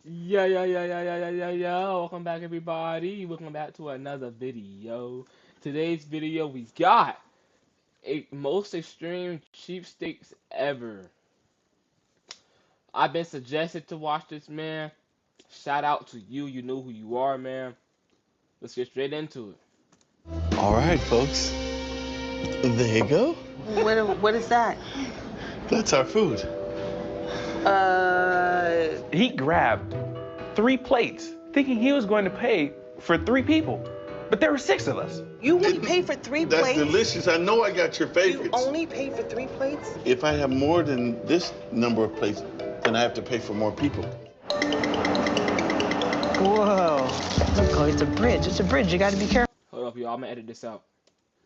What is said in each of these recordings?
Welcome back, everybody. Welcome back to another video. Today's video, we got a most extreme cheapstakes ever. I've been suggested to watch this, man. Shout out to you. You know who you are, man. Let's get straight into it. All right, folks. There you go. What is that? That's our food. He grabbed 3 plates, thinking he was going to pay for 3 people. But there were 6 of us. You wouldn't pay for 3 plates? That's delicious. I know I got your favorites. You only pay for 3 plates? If I have more than this number of plates, then I have to pay for more people. Whoa. Look, it's a bridge. It's a bridge. You gotta be careful. Hold up, y'all. I'm gonna edit this out.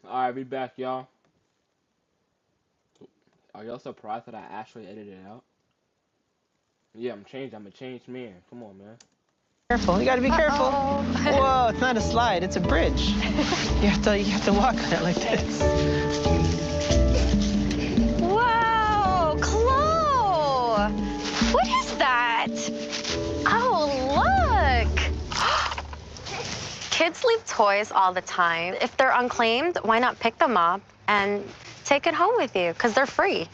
Alright, we back, y'all. Are y'all surprised that I actually edited it out? Yeah, I'm a changed man. Come on, man. Careful. You gotta be careful. Whoa, it's not a slide. It's a bridge. You have to walk on it like this. Whoa, Chloe! What is that? Oh, look! Kids leave toys all the time. If they're unclaimed, why not pick them up and take it home with you? Because they're free.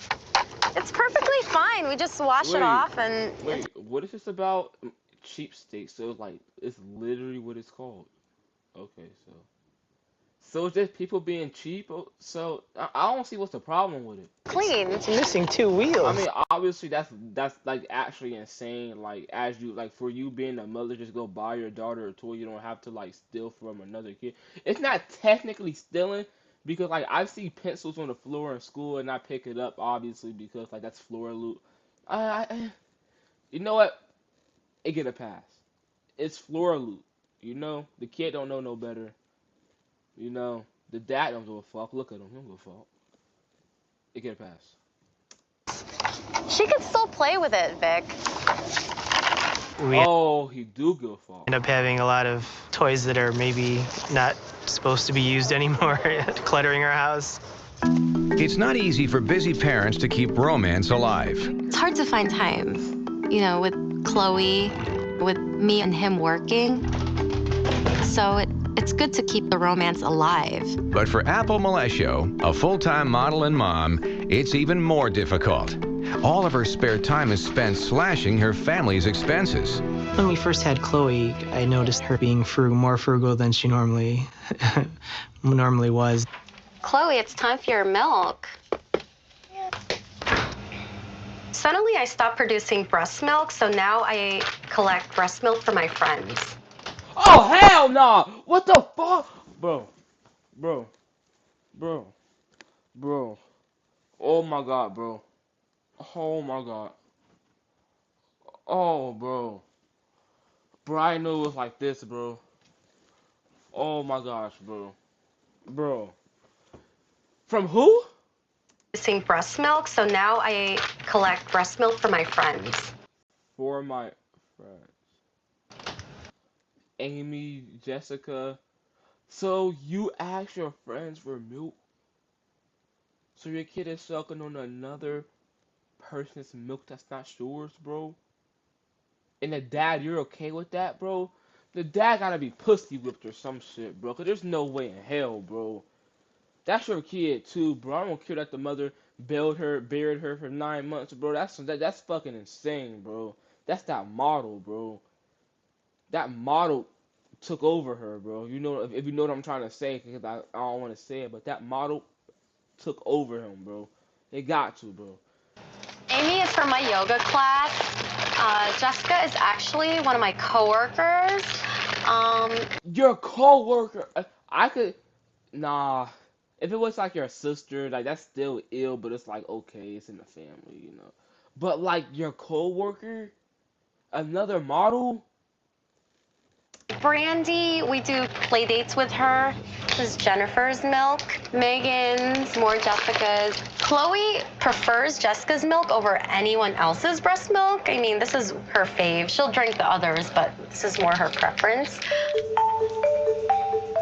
It's perfectly fine. We just wash it off and... Wait, what is this about? Cheapstakes. So, like, it's literally what it's called. Okay, so it's just people being cheap. So I don't see what's the problem with it. Clean. It's missing 2 wheels. I mean, obviously that's like actually insane. Like, as you like, for you being a mother, just go buy your daughter a toy. You don't have to like steal from another kid. It's not technically stealing. Because, like, I see pencils on the floor in school and I pick it up, obviously, because, like, that's floor loot. You know what? It get a pass. It's floor loot. You know? The kid don't know no better. You know? The dad don't give a fuck. Look at him. He don't give a fuck. It get a pass. She could still play with it, Vic. Oh, he do give a fuck. End up having a lot of toys that are maybe not supposed to be used anymore, cluttering our house. It's not easy for busy parents to keep romance alive. It's hard to find time, you know, with Chloe, with me and him working. So it's good to keep the romance alive. But for Apple Malesio, a full-time model and mom, it's even more difficult. All of her spare time is spent slashing her family's expenses. When we first had Chloe, I noticed her being more frugal than she normally was. Chloe, it's time for your milk. Suddenly, I stopped producing breast milk, so now I collect breast milk for my friends. Oh, hell no! What the fuck? Bro. Oh my god, bro. Oh my god. Oh, bro. Bro, I knew it was like this, bro. Oh my gosh, bro. Bro. From who? Producing breast milk, so now I collect breast milk for my friends. For my friends. Amy, Jessica. So you ask your friends for milk? So your kid is sucking on another person's milk that's not yours, bro? And the dad, you're okay with that, bro? The dad gotta be pussy whipped or some shit, bro. Cause there's no way in hell, bro. That's your kid too, bro. I don't care that the mother buried her for 9 months, bro. That's fucking insane, bro. That's that model, bro. That model took over her, bro. You know, if you know what I'm trying to say, because I don't want to say it, but that model took over him, bro. They got to, bro. Amy is from my yoga class. Jessica is actually one of my coworkers. Your coworker, nah. If it was like your sister, like that's still ill, but it's like okay, it's in the family, you know. But like your coworker, another model. Brandy, we do play dates with her. This is Jennifer's milk. Megan's, more Jessica's. Chloe prefers Jessica's milk over anyone else's breast milk. I mean, this is her fave. She'll drink the others, but this is more her preference.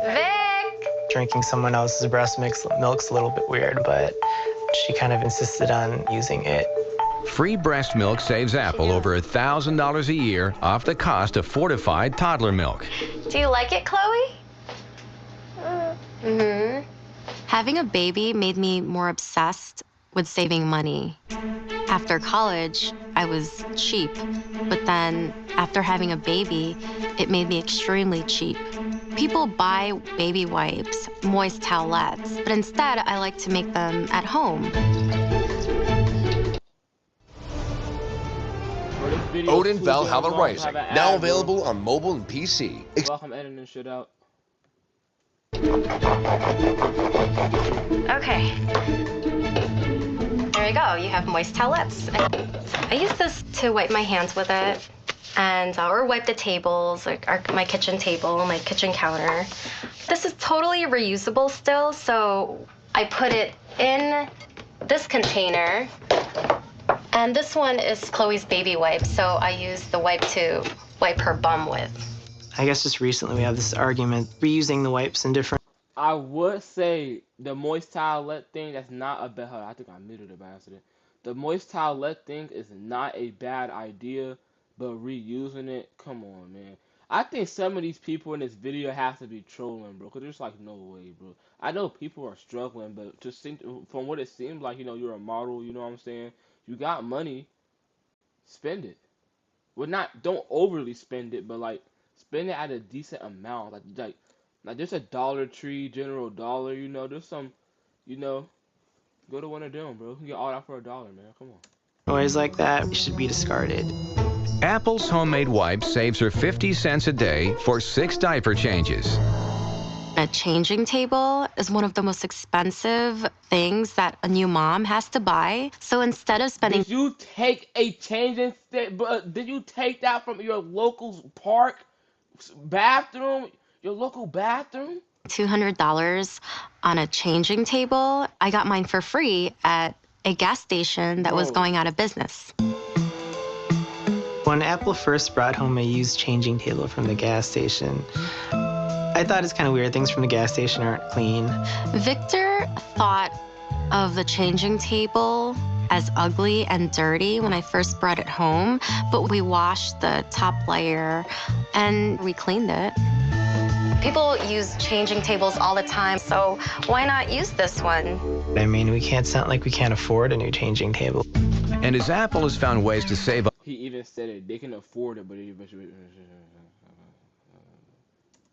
Vic! Drinking someone else's breast milk's a little bit weird, but she kind of insisted on using it. Free breast milk saves Apple over $1,000 a year off the cost of fortified toddler milk. Do you like it, Chloe? Having a baby made me more obsessed with saving money. After college, I was cheap, but then after having a baby, it made me extremely cheap. People buy baby wipes, moist towelettes, but instead I like to make them at home. Odin Valhalla Rising, now available on mobile and PC. I'm editing this shit out. Okay. There you go. You have moist towelettes. I use this to wipe my hands with it, and or wipe the tables, like my kitchen table, my kitchen counter. This is totally reusable still, so I put it in this container. And this one is Chloe's baby wipe, so I use the wipe to wipe her bum with. I guess just recently we have this argument reusing the wipes in different. I would say the moist towelette thing, that's not a bad. I think I muted it by accident. The moist towelette thing is not a bad idea, but reusing it, come on, man. I think some of these people in this video have to be trolling, bro, because there's like no way, bro. I know people are struggling, but just think, from what it seems like, you know, you're a model, you know what I'm saying? You got money, spend it. Well, don't overly spend it, but like spend it at a decent amount. Like there's a Dollar Tree, General Dollar, you know, there's some, you know, go to one of them, bro. You can get all that for $1, man. Come on. Toys like that should be discarded. Apple's homemade wipe saves her 50 cents a day for 6 diaper changes. A changing table is one of the most expensive things that a new mom has to buy. So instead of spending... Did you take a changing but did you take that from your local park bathroom? Your local bathroom? $200 on a changing table. I got mine for free at a gas station that was going out of business. When Apple first brought home a used changing table from the gas station, I thought it's kind of weird. Things from the gas station aren't clean. Victor thought of the changing table as ugly and dirty when I first brought it home, but we washed the top layer and we cleaned it. People use changing tables all the time, so why not use this one? I mean, we can't sound like we can't afford a new changing table. And as Apple has found ways to save He even said it. They can afford it, but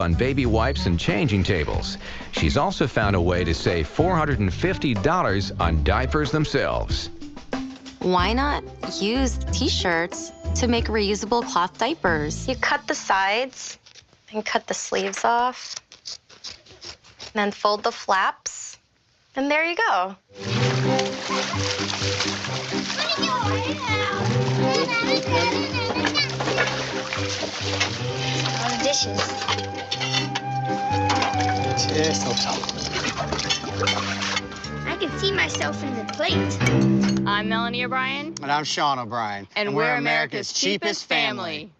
on baby wipes and changing tables, she's also found a way to save $450 on diapers themselves. Why not use t-shirts to make reusable cloth diapers? You cut the sides and cut the sleeves off, and then fold the flaps, and there you go. Dishes. I can see myself in the plate. I'm Melanie O'Brien. And I'm Sean O'Brien. And we're America's cheapest family.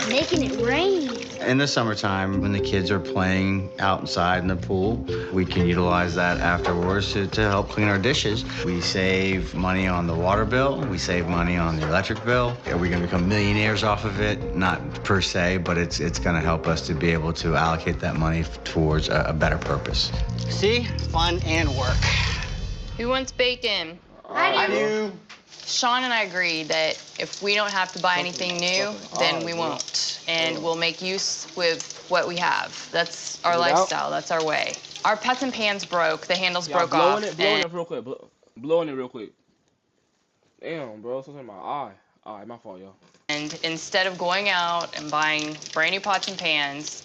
Making it rain. In the summertime, when the kids are playing outside in the pool, we can utilize that afterwards to help clean our dishes. We save money on the water bill. We save money on the electric bill. Are we going to become millionaires off of it? Not per se, but it's going to help us to be able to allocate that money towards a better purpose. See? Fun and work. Who wants bacon? I do. Sean and I agreed that if we don't have to buy anything new, then we won't. And we'll make use with what we have. That's our lifestyle. That's our way. Our pots and pans broke. The handles broke off. Blowing it real quick. Blowing it real quick. Damn, bro. Something in my eye. All right, my fault, yo. And instead of going out and buying brand new pots and pans,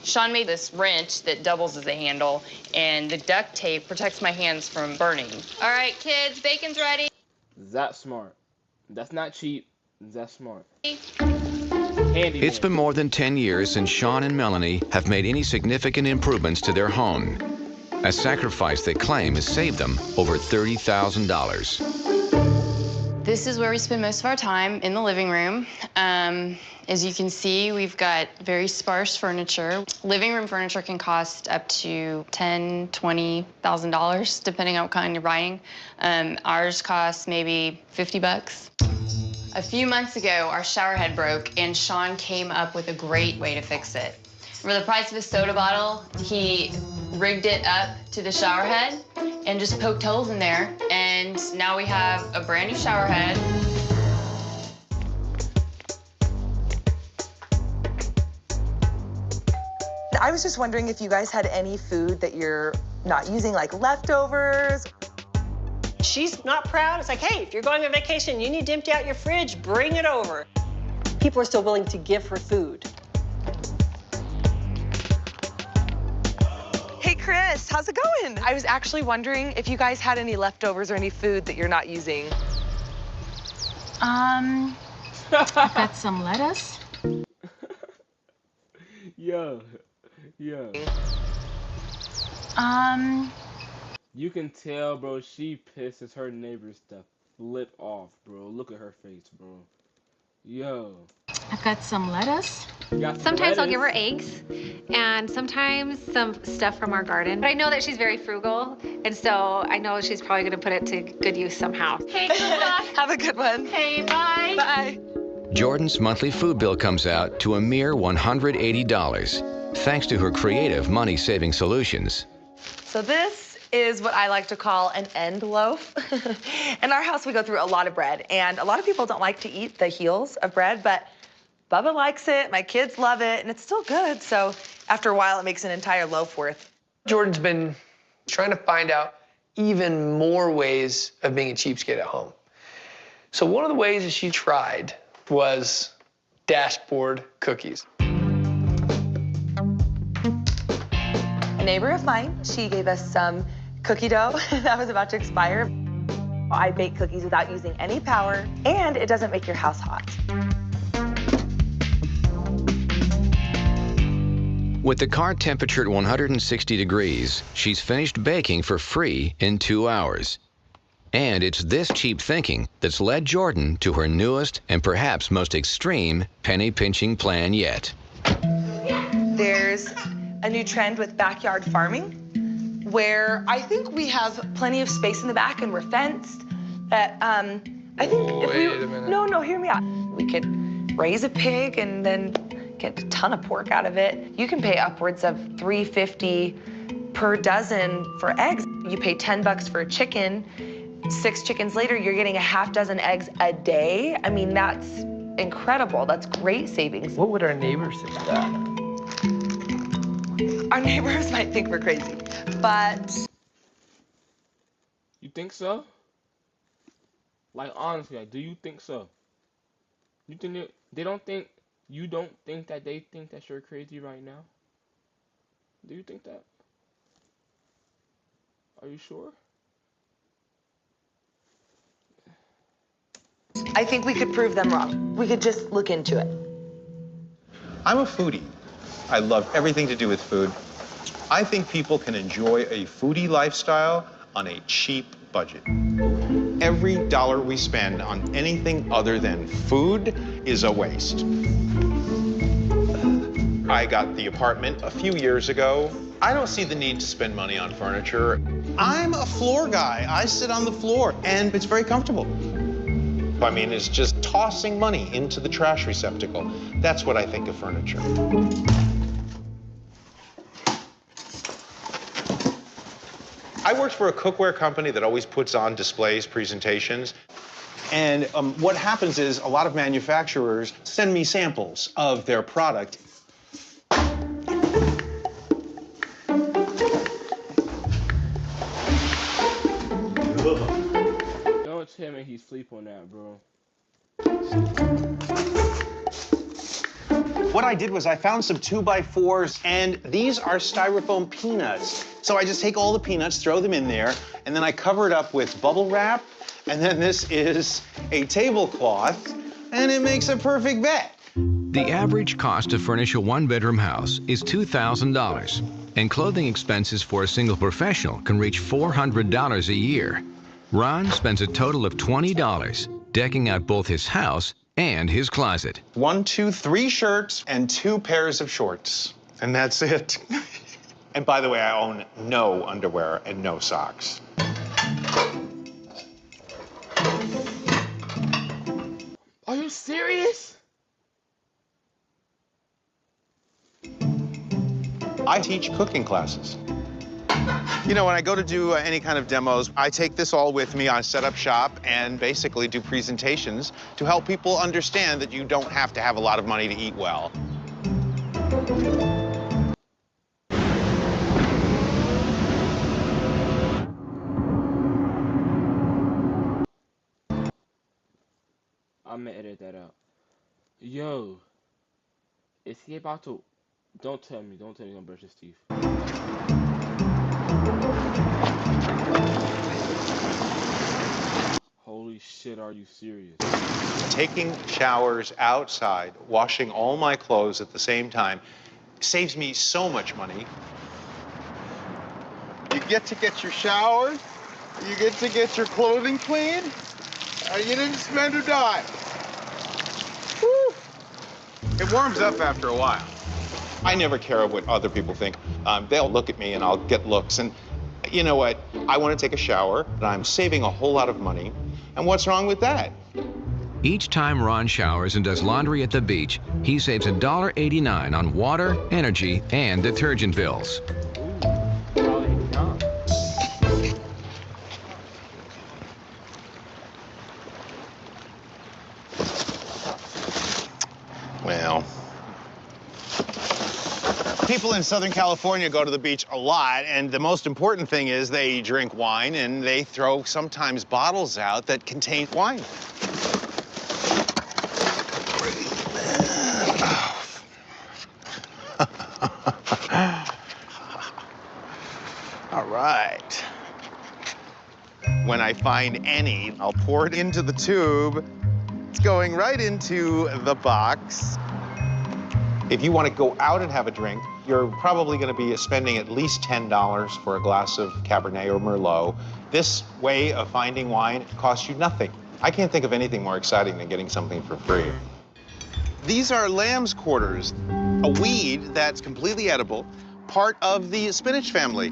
Sean made this wrench that doubles as a handle, and the duct tape protects my hands from burning. All right, kids, bacon's ready. That's smart. That's not cheap. That's smart. It's been more than 10 years since Sean and Melanie have made any significant improvements to their home. A sacrifice they claim has saved them over $30,000. This is where we spend most of our time, in the living room. As you can see, we've got very sparse furniture. Living room furniture can cost up to $10,000, $20,000, depending on what kind you're buying. Ours costs maybe 50 bucks. A few months ago, our shower head broke, and Sean came up with a great way to fix it. For the price of a soda bottle, he rigged it up to the shower head and just poked holes in there. And now we have a brand new shower head. I was just wondering if you guys had any food that you're not using, like leftovers. She's not proud. It's like, hey, if you're going on vacation, you need to empty out your fridge, bring it over. People are still willing to give her food. Hey, Chris, how's it going? I was actually wondering if you guys had any leftovers or any food that you're not using. I've got some lettuce. Yeah. You can tell, bro, she pisses her neighbors to flip off, bro. Look at her face, bro. Yo. I've got some lettuce. Sometimes I'll give her eggs, and sometimes some stuff from our garden. But I know that she's very frugal, and so I know she's probably going to put it to good use somehow. Hey, have a good one. Hey, bye. Bye. Jordan's monthly food bill comes out to a mere $180, thanks to her creative money-saving solutions. So this is what I like to call an end loaf. In our house, we go through a lot of bread, and a lot of people don't like to eat the heels of bread, but Bubba likes it, my kids love it, and it's still good, so after a while, it makes an entire loaf worth. Jordan's been trying to find out even more ways of being a cheapskate at home. So one of the ways that she tried was dashboard cookies. A neighbor of mine, she gave us some cookie dough that was about to expire. I bake cookies without using any power, and it doesn't make your house hot. With the car temperature at 160 degrees, she's finished baking for free in 2 hours. And it's this cheap thinking that's led Jordan to her newest and perhaps most extreme penny-pinching plan yet. There's a new trend with backyard farming, where I think we have plenty of space in the back and we're fenced. That I think if we wait a minute. No, hear me out. We could raise a pig and then get a ton of pork out of it. You can pay upwards of $3.50 per dozen for eggs. You pay $10 for a chicken. 6 chickens later, you're getting a half dozen eggs a day. I mean, that's incredible. That's great savings. What would our neighbors think of that? Our neighbors might think we're crazy, but... You think so? Like, honestly, like, do you think so? You think they don't think, you don't think that they think that you're crazy right now? Do you think that? Are you sure? I think we could prove them wrong. We could just look into it. I'm a foodie. I love everything to do with food. I think people can enjoy a foodie lifestyle on a cheap budget. Every dollar we spend on anything other than food is a waste. I got the apartment a few years ago. I don't see the need to spend money on furniture. I'm a floor guy. I sit on the floor, and it's very comfortable. I mean, it's just tossing money into the trash receptacle. That's what I think of furniture. I worked for a cookware company that always puts on displays, presentations. And what happens is a lot of manufacturers send me samples of their product. Don't tell me he's sleep on that, bro. What I did was I found some 2x4s, and these are styrofoam peanuts. So I just take all the peanuts, throw them in there, and then I cover it up with bubble wrap, and then this is a tablecloth, and it makes a perfect bed. The average cost to furnish a one-bedroom house is $2,000, and clothing expenses for a single professional can reach $400 a year. Ron spends a total of $20 decking out both his house and his closet. 1, 2, 3 shirts and 2 pairs of shorts. And that's it. And by the way, I own no underwear and no socks. Are you serious? I teach cooking classes. You know, when I go to do any kind of demos, I take this all with me. I set up shop and basically do presentations to help people understand that you don't have to have a lot of money to eat well. I'm gonna edit that out. Yo, is he about to? Don't tell me he's gonna brush his teeth. Holy shit, are you serious? Taking showers outside, washing all my clothes at the same time, saves me so much money. You get to get your showers, you get to get your clothing clean, and you didn't spend a dime. Woo! It warms up after a while. I never care what other people think. They'll look at me and I'll get looks. And you know what? I want to take a shower, and I'm saving a whole lot of money. And what's wrong with that? Each time Ron showers and does laundry at the beach, he saves $1.89 on water, energy, and detergent bills. Well, people in Southern California go to the beach a lot, and the most important thing is they drink wine, and they throw sometimes bottles out that contain wine. All right. When I find any, I'll pour it into the tube. It's going right into the box. If you want to go out and have a drink, you're probably going to be spending at least $10 for a glass of Cabernet or Merlot. This way of finding wine costs you nothing. I can't think of anything more exciting than getting something for free. These are lamb's quarters, a weed that's completely edible, part of the spinach family.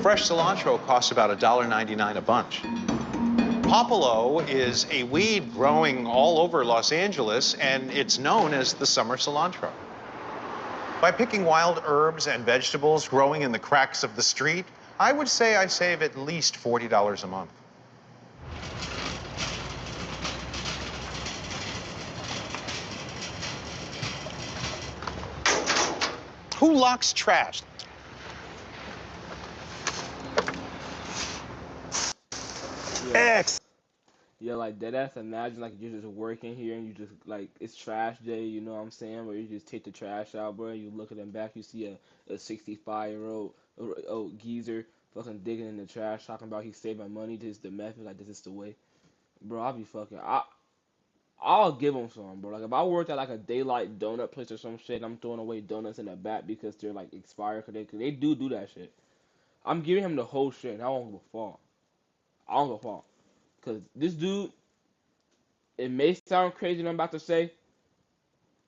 Fresh cilantro costs about $1.99 a bunch. Popolo is a weed growing all over Los Angeles, and it's known as the summer cilantro. By picking wild herbs and vegetables growing in the cracks of the street, I would say I save at least $40 a month. Who locks trash? X. Yeah, like deadass. Imagine like you're just working here and you just like it's trash day. You know what I'm saying? Where you just take the trash out, bro. You look at them back, you see a 65-year-old geezer fucking digging in the trash, talking about he's saving money. This is the method. Like this is the way, bro. I'll be fucking. I'll give him some, bro. Like if I worked at like a Daylight donut place or some shit, I'm throwing away donuts in the back because they're like expired. Cause they do that shit. I'm giving him the whole shit, and I won't give a fuck. I don't give a fuck. Because this dude, it may sound crazy what I'm about to say,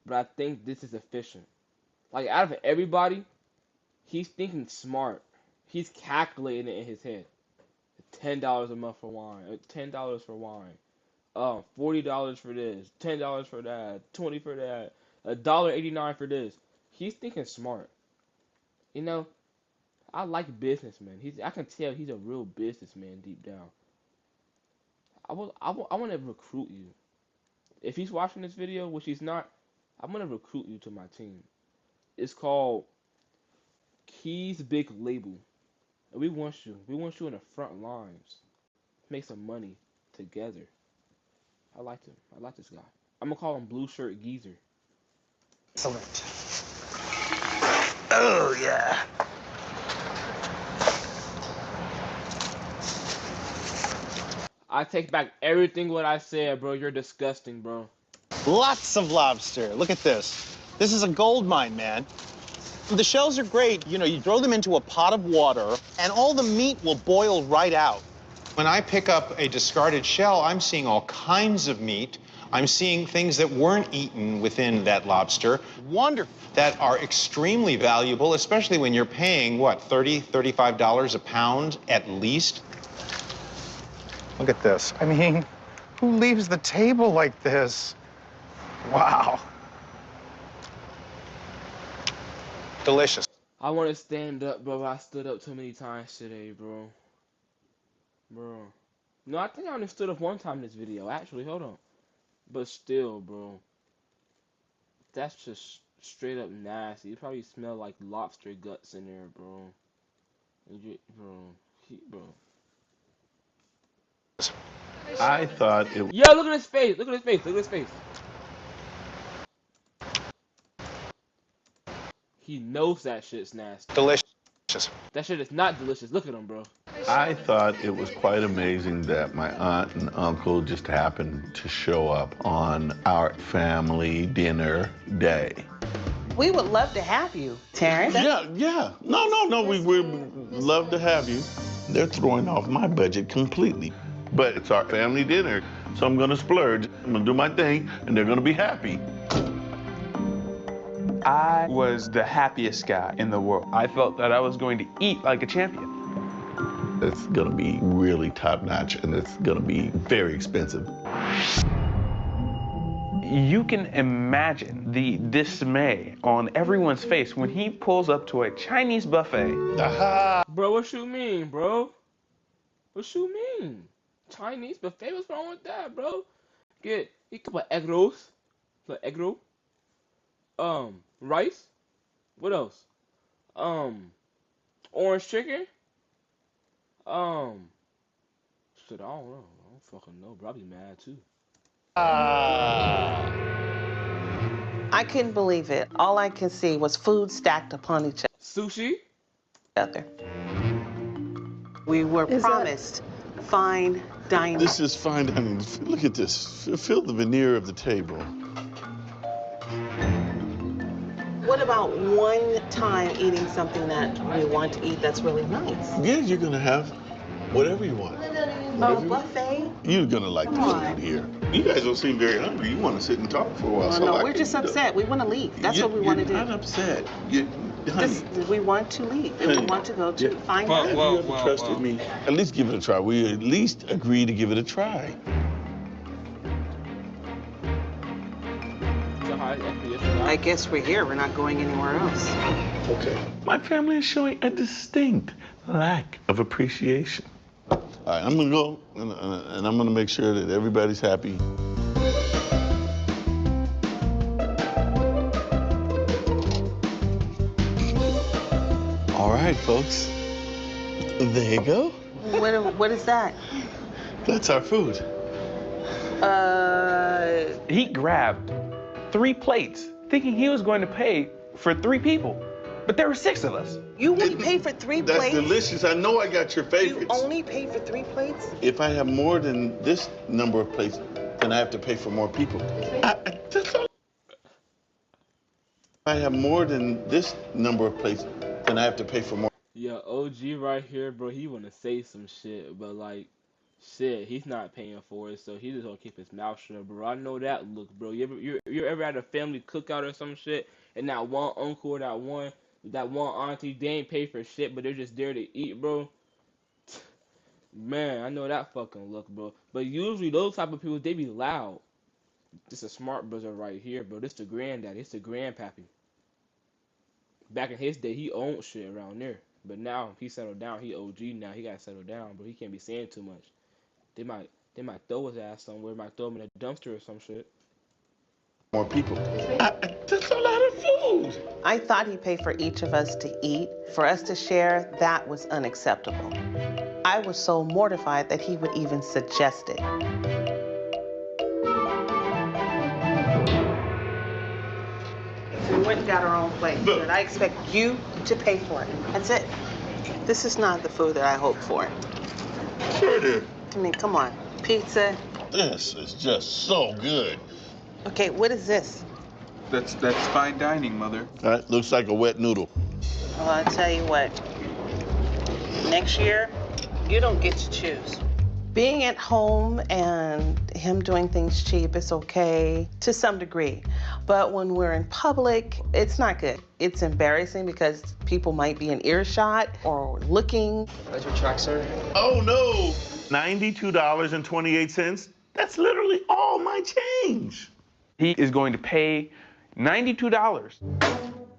but I think this is efficient. Like, out of everybody, he's thinking smart. He's calculating it in his head. $10 a month for wine. $10 for wine. $40 for this. $10 for that. $20 for that. $1.89 for this. He's thinking smart. You know, I like businessmen. I can tell he's a real businessman deep down. I want to recruit you. If he's watching this video, which he's not, I'm going to recruit you to my team. It's called Key's Big Label. And we want you in the front lines. Make some money together. I like him. I like this guy. I'm going to call him Blue Shirt Geezer. Excellent. Oh, yeah. I take back everything what I said, bro. You're disgusting, bro. Lots of lobster. Look at this. This is a gold mine, man. The shells are great. You know, you throw them into a pot of water, and all the meat will boil right out. When I pick up a discarded shell, I'm seeing all kinds of meat. I'm seeing things that weren't eaten within that lobster. Wonderful. That are extremely valuable, especially when you're paying, what, $30, $35 a pound at least? Look at this. I mean, who leaves the table like this? Wow. Delicious. I want to stand up, bro. I stood up too many times today, bro. No, I think I only stood up one time in this video. Actually, hold on. But still, bro. That's just straight up nasty. You probably smell like lobster guts in there, bro. Bro. I thought it. Yo, look at his face. Look at his face. Look at his face. He knows that shit's nasty. Delicious. That shit is not delicious. Look at him, bro. I thought it was quite amazing that my aunt and uncle just happened to show up on our family dinner day. We would love to have you, Terrence. Yeah. No. We would love to have you. They're throwing off my budget completely. But it's our family dinner, so I'm gonna splurge. I'm gonna do my thing, and they're gonna be happy. I was the happiest guy in the world. I felt that I was going to eat like a champion. It's gonna be really top-notch, and it's gonna be very expensive. You can imagine the dismay on everyone's face when he pulls up to a Chinese buffet. Bro, what you mean, bro? What you mean? Chinese buffet? What's wrong with that, bro? Get a couple of egg rolls. Like egg roll. Rice. What else? Orange chicken. Shit, I don't know. I don't fucking know, bro. I'll be mad too. I couldn't believe it. All I can see was food stacked upon each Sushi? other. We were promised fine dining. This is fine dining. Look at this. Feel the veneer of the table. What about one time eating something that we want to eat that's really nice? Yeah, you're gonna have whatever you want. A buffet? You're gonna like the food here. You guys don't seem very hungry. You want to sit and talk for a while. No, we're just upset. We want to leave. That's what we want to do. You're not upset. Honey. We want to leave. And we want to go to fine dining. If you ever trusted me, at least give it a try. We at least agree to give it a try. I guess we're here. We're not going anywhere else. Okay. My family is showing a distinct lack of appreciation. All right, I'm gonna go, and I'm gonna make sure that everybody's happy. All right, folks. There you go. What is that? That's our food. He grabbed 3 plates, thinking he was going to pay for 3 people. But there were 6 of us. You only pay for 3 That's plates? That's delicious. I know I got your favorites. You only pay for 3 plates? If I have more than this number of plates, then I have to pay for more people. That's all. If I have more than this number of plates, then I have to pay for more. Yeah, OG right here, bro. He wanna say some shit, but like, shit, he's not paying for it, so he just gonna keep his mouth shut, bro. I know that look, bro. You ever had a family cookout or some shit, and that one uncle or that one auntie, they ain't pay for shit, but they're just there to eat, bro? Man, I know that fucking look, bro. But usually those type of people, they be loud. This a smart brother right here, bro. This the granddaddy. This the grandpappy. Back in his day, he owned shit around there. But now he settled down. He OG now. He gotta settle down, bro. He can't be saying too much. They might throw his ass somewhere. Might throw him in a dumpster or some shit. More people. That's a lot of food. I thought he paid for each of us to eat. For us to share, that was unacceptable. I was so mortified that he would even suggest it. We went and got our own plate, but I expect you to pay for it. That's it. This is not the food that I hoped for. Sure it is. I mean, come on. Pizza. This is just so good. Okay, what is this? That's fine dining, Mother. That looks like a wet noodle. Well, I'll tell you what. Next year, you don't get to choose. Being at home and him doing things cheap is okay to some degree. But when we're in public, it's not good. It's embarrassing because people might be in earshot or looking. That's your check, sir? Oh, no. $92.28. That's literally all my change. He is going to pay $92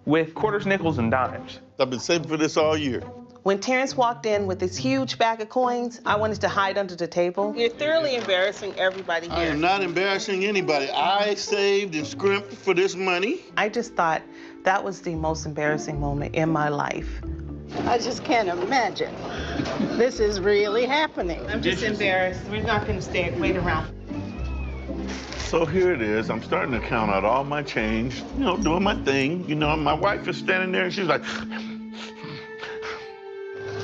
with quarters, nickels, and dimes. I've been saving for this all year. When Terrence walked in with this huge bag of coins, I wanted to hide under the table. You're thoroughly embarrassing everybody here. I am not embarrassing anybody. I saved and scrimped for this money. I just thought that was the most embarrassing moment in my life. I just can't imagine. This is really happening. I'm just embarrassed. We're not going to wait around. So here it is. I'm starting to count out all my change, doing my thing. My wife is standing there and she's like,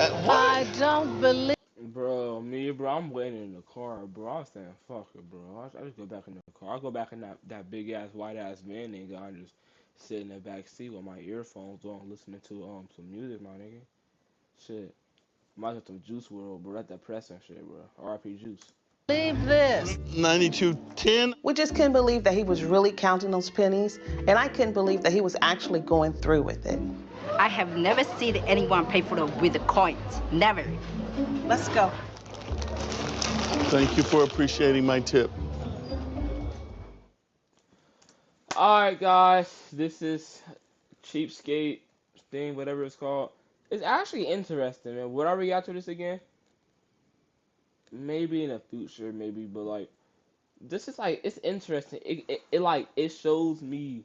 I don't believe. Bro, I'm waiting in the car, bro. I'm saying, fuck it, bro. I just go back in the car. I go back in that big ass, white ass van nigga. I just sit in the back seat with my earphones on, listening to some music, my nigga. Shit. Might have some Juice WRLD, bro. That depressing shit, bro. R.I.P. Juice. Believe this. 92.10. We just couldn't believe that he was really counting those pennies, and I couldn't believe that he was actually going through with it. I have never seen anyone pay for it with the coins. Never. Let's go. Thank you for appreciating my tip. Alright, guys. This is Cheapskate thing, whatever it's called. It's actually interesting, man. Would I react to this again? Maybe in the future, maybe, but like, this is like, it's interesting. It shows me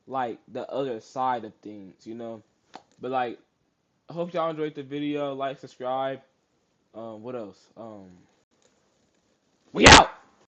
like the other side of things, But like, I hope y'all enjoyed the video. Like, subscribe. What else? We out!